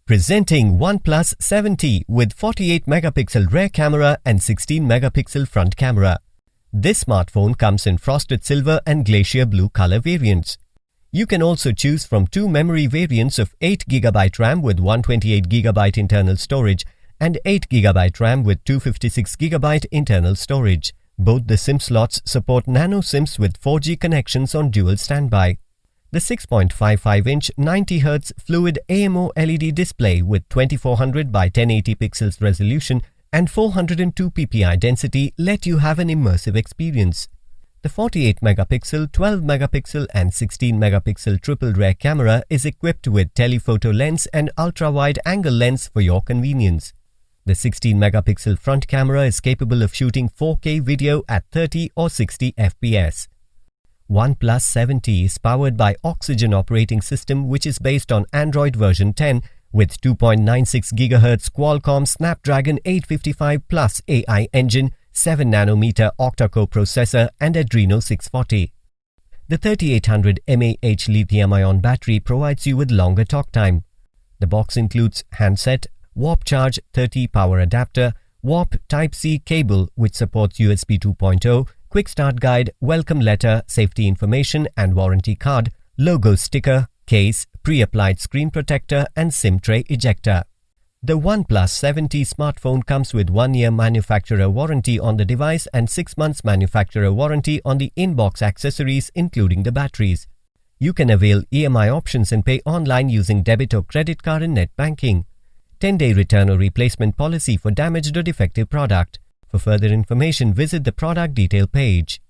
Presenting OnePlus 7T with 48 megapixel rear camera and 16 megapixel front camera. This smartphone comes in frosted silver and glacier blue color variants. You can also choose from two memory variants of 8GB RAM with 128GB internal storage and 8GB RAM with 256GB internal storage. Both the SIM slots support nano SIMs with 4G connections on dual standby. The 6.55-inch 90Hz Fluid AMOLED display with 2400 by 1080 pixels resolution and 402 ppi density let you have an immersive experience. The 48 megapixel, 12 megapixel and 16 megapixel triple rear camera is equipped with telephoto lens and ultrawide angle lens for your convenience. The 16 megapixel front camera is capable of shooting 4K video at 30 or 60 fps. OnePlus 7T is powered by Oxygen operating system which is based on Android version 10 with 2.96 GHz Qualcomm Snapdragon 855 Plus AI engine, 7nm octa-core processor and Adreno 640. The 3800 mAh lithium-ion battery provides you with longer talk time. The box includes handset, Warp Charge 30 power adapter, Warp Type-C cable which supports USB 2.0, Quick Start Guide, welcome letter, safety information and warranty card, logo sticker, case, pre-applied screen protector and SIM tray ejector. The OnePlus 7T smartphone comes with 1-year manufacturer warranty on the device and 6 months manufacturer warranty on the in-box accessories including the batteries. You can avail EMI options and pay online using debit or credit card and net banking. 10-day return or replacement policy for damaged or defective product. For further information, visit the product detail page.